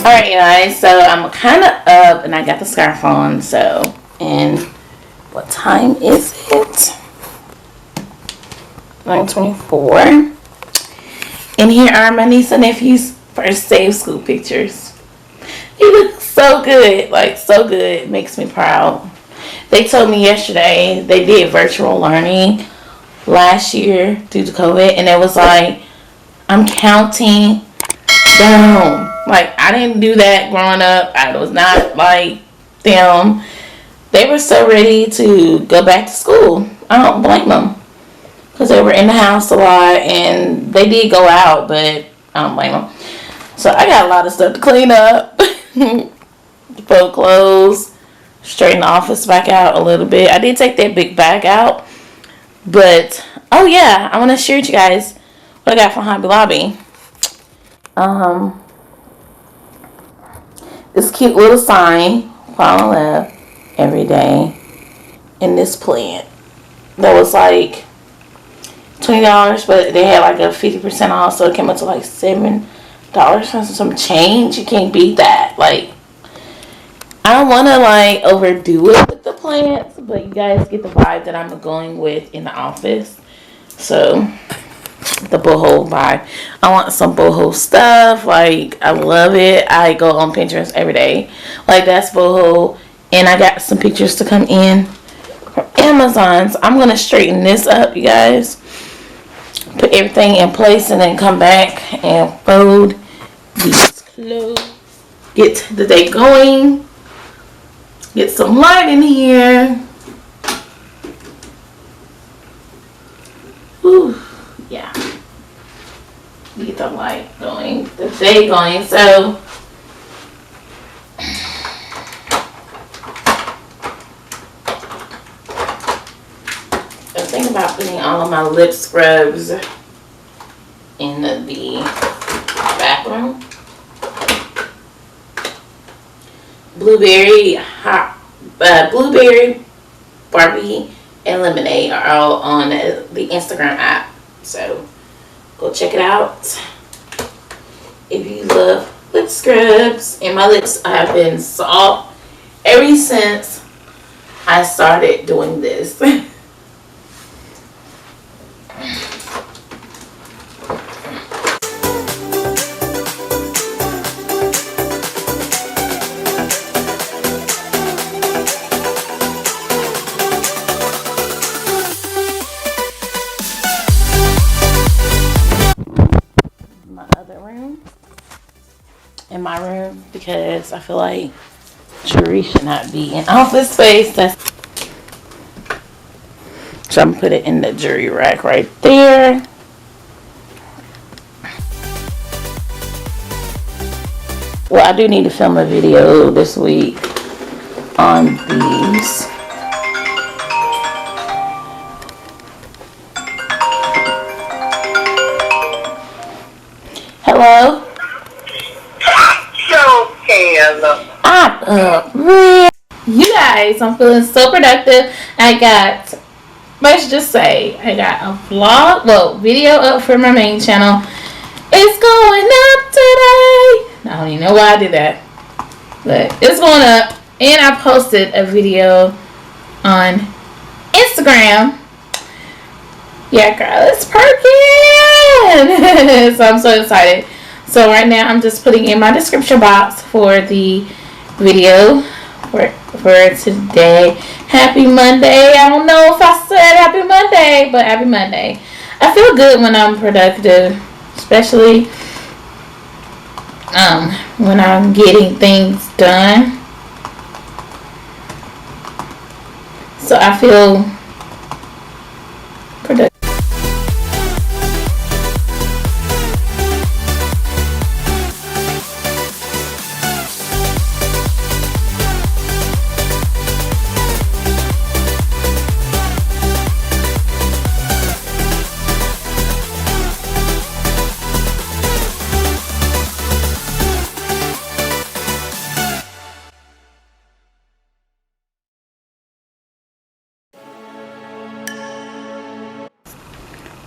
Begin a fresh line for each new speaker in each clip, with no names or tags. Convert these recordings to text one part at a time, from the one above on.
Alright, guys, so I'm kind of up and I got the scarf on, so, and what time is it? 9:24. And here are my niece and nephew's first day of school pictures. He looks so good, like so good. Makes me proud. They told me yesterday they did virtual learning last year due to COVID, and it was like, I'm counting down. Like, I didn't do that growing up. I was not like them. They were so ready to go back to school. I don't blame them, because they were in the house a lot, and they did go out, but I don't blame them. So I got a lot of stuff to clean up. Fold clothes, straighten the office back out a little bit. I did take that big bag out, but oh yeah, I want to share with you guys what I got from Hobby Lobby. This cute little sign, fall in love every day, and this plant that was like $20, but they had like a 50% off, so it came up to like $7 for some change. You can't beat that. Like, I don't want to like overdo it with the plants, but you guys get the vibe that I'm going with in the office. So the Boho vibe. I want some Boho stuff. Like, I love it. I go on Pinterest every day. Like, that's Boho. And I got some pictures to come in from Amazon. So I'm going to straighten this up, you guys. Put everything in place and then come back and fold these clothes. Get the day going. Get some light in here. Ooh, yeah. Get the light going, the day going. So I'm thinking about putting all of my lip scrubs in the bathroom. Blueberry, blueberry, Barbie, and lemonade are all on the Instagram app. So go check it out if you love lip scrubs. And my lips have been soft ever since I started doing this. In my room, because I feel like jewelry should not be in office space. So I'm gonna put it in the jewelry rack right there. Well, I do need to film a video this week on these. Hello? I'm up. You guys, I'm feeling so productive. I got, let's just say, I got a video up for my main channel. It's going up today. I don't even know why I did that, but it's going up. And I posted a video on Instagram. Yeah, girl, it's perking. So I'm so excited. So right now I'm just putting in my description box for the video for today. Happy Monday. I don't know if I said happy Monday, but happy Monday. I feel good when I'm productive, especially when I'm getting things done. So I feel productive.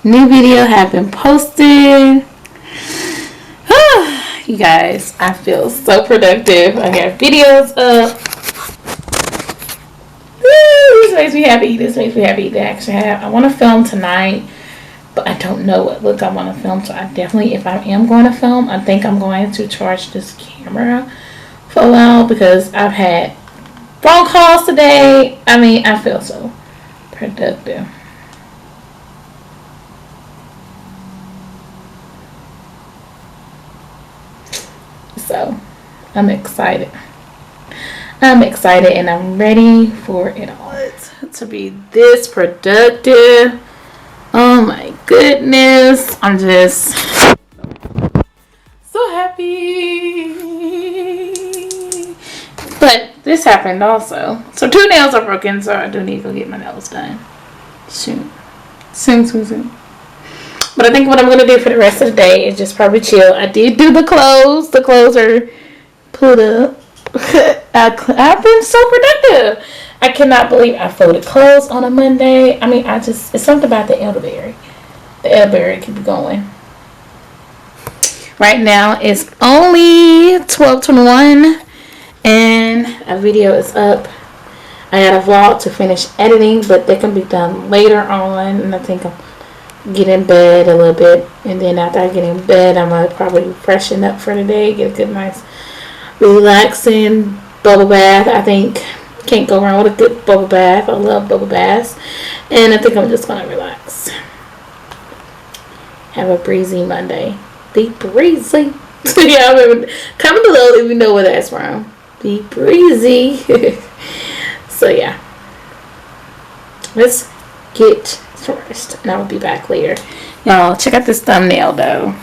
New video have been posted. You guys, I feel so productive. I got videos up. Woo, this makes me happy. This makes me happy to actually have. I want to film tonight, but I don't know what look I want to film. So I definitely, if I am going to film, I think I'm going to charge this camera for a while because I've had phone calls today. I mean, I feel so productive. So I'm excited. I'm excited and I'm ready for it all to be this productive. Oh my goodness. I'm just so happy. But this happened also. So 2 nails are broken, so I do need to go get my nails done. Soon. But I think what I'm going to do for the rest of the day is just probably chill. I did do the clothes. The clothes are pulled up. I've been so productive. I cannot believe I folded clothes on a Monday. I mean, it's something about the elderberry. The elderberry keep going. Right now, it's only 12:21 and a video is up. I got a vlog to finish editing, but they can be done later on. And I think I'm getting in bed a little bit. And then after I get in bed, I'm going to probably freshen up for the day. Get a good, nice, relaxing bubble bath. I think can't go wrong with a good bubble bath. I love bubble baths. And I think I'm just going to relax. Have a breezy Monday. Be breezy. Yeah, comment below if you know where that's from. Be breezy. So yeah, let's get first, and I will be back later. Y'all, check out this thumbnail though.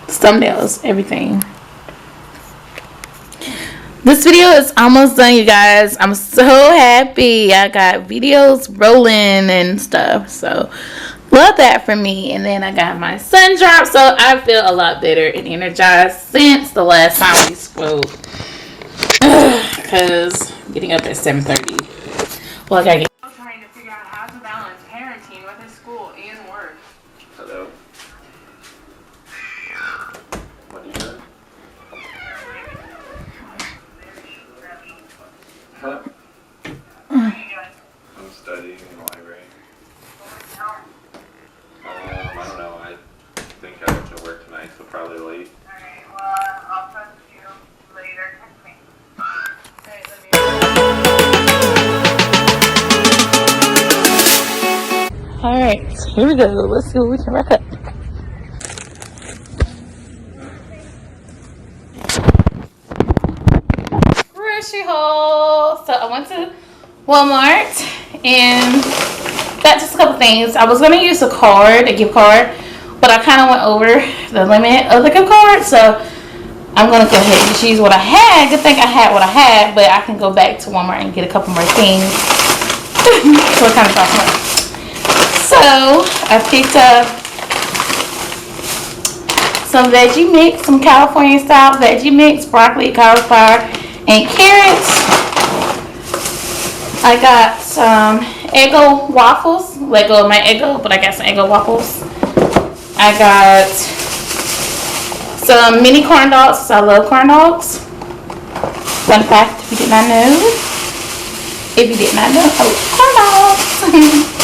This thumbnail is everything. This video is almost done, you guys. I'm so happy. I got videos rolling and stuff, so love that for me. And then I got my sun drop, so I feel a lot better and energized since the last time we spoke. Because getting up at 7:30. Well, I gotta get. I'm trying to figure out how to balance parenting with his school and work.
Hello. What are you doing? Huh? I'm studying in the library. I don't know. I think I have to work tonight, so probably late.
Alright, well, I'll talk to you later. Text me.
Alright, so here we go. Let's see what we can wrap up. Grocery haul. So I went to Walmart and got just a couple things. I was going to use a gift card, but I kind of went over the limit of the gift card. So I'm going to go ahead and just use what I had. Good thing I had what I had, but I can go back to Walmart and get a couple more things. So it kind of cost more. So I picked up some veggie mix, some California style veggie mix, broccoli, cauliflower, and carrots. I got some Eggo waffles. Let go of my Eggo, but I got some Eggo waffles. I got some mini corn dogs, because I love corn dogs. Fun fact, if you did not know. If you did not know, I love corn dogs.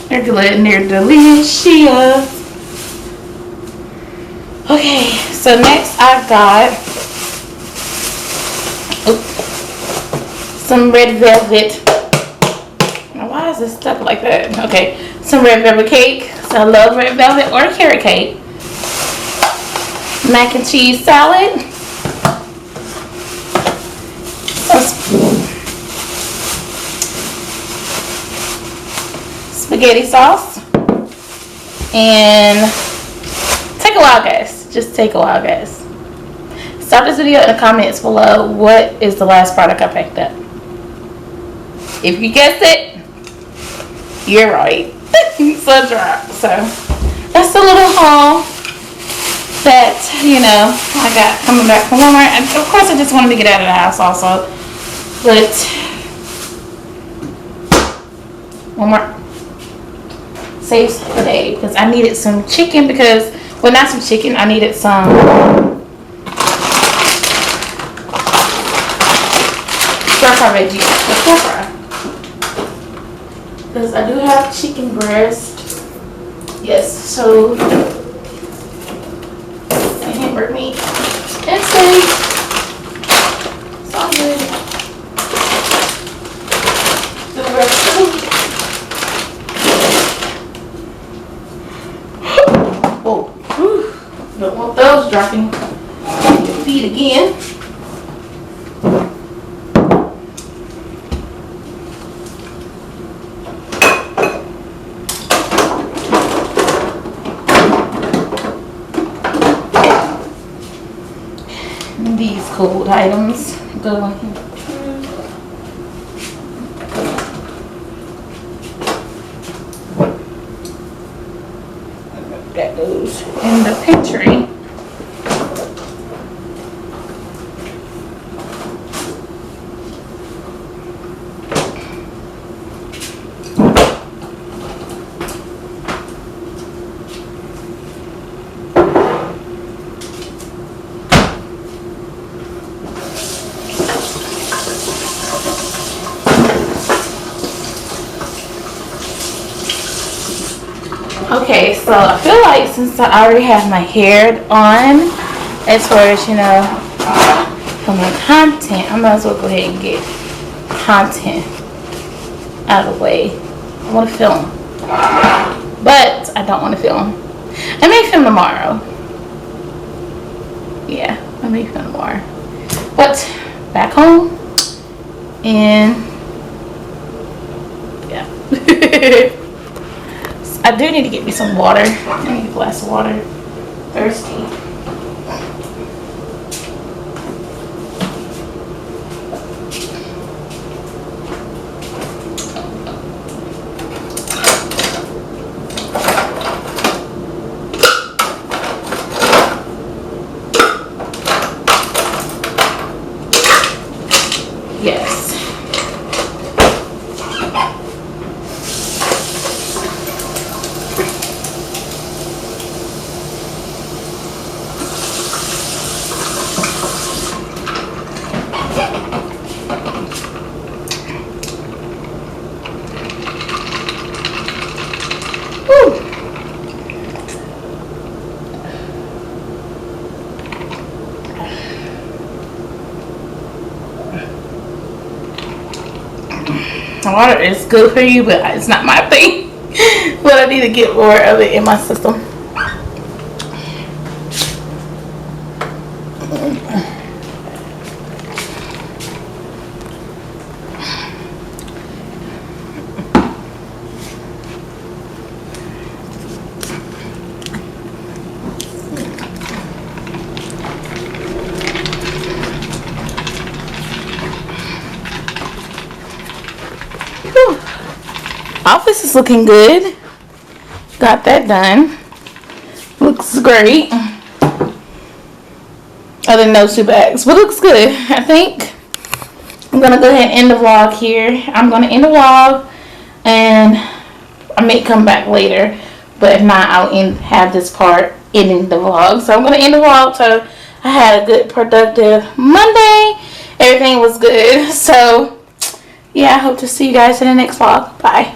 They're good and they're delicious. Okay, so next I got some red velvet. Now why is this stuck like that? Okay, some red velvet cake. So I love red velvet or carrot cake. Mac and cheese salad. Spaghetti sauce. And take a while, guys. Just take a while, guys. Stop this video in the comments below. What is the last product I picked up? If you guessed it, you're right. Sun drop. So that's a little haul that, you know, I got coming back from Walmart. And of course I just wanted to get out of the house also. But Walmart saves the day because I needed some chicken because, well, not some chicken, I needed some where's our veggies? The stir fry. Because I do have chicken breast. Yes, so and hamburger meat and steak. It's all good. Do the rest of it. Oh, whew. Don't want those dropping on your feet again. These cold items go in here. That goes in the pantry. Okay, so I feel like since I already have my hair on, as far as, you know, for my content, I might as well go ahead and get content out of the way. I want to film, but I don't want to film. I may film tomorrow. Yeah, I may film tomorrow. But back home, and yeah. I do need to get me some water. I need a glass of water. Thirsty. Yes. Water is good for you, but it's not my thing. But I need to get more of it in my system. Office is looking good. Got that done. Looks great. Other than those two bags, but looks good. I think I'm gonna go ahead and end the vlog here. I'm gonna end the vlog, and I may come back later, but if not, I'll have this part ending the vlog. So I'm gonna end the vlog. So I had a good, productive Monday. Everything was good. So yeah, I hope to see you guys in the next vlog. Bye.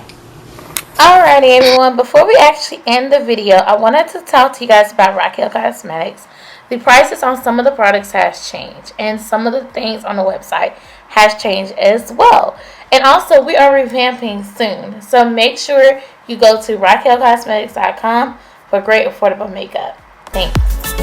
Alrighty everyone, before we actually end the video, I wanted to talk to you guys about Raquel Cosmetics. The prices on some of the products has changed, and some of the things on the website has changed as well. And also, we are revamping soon, so make sure you go to RaquelCosmetics.com for great affordable makeup. Thanks.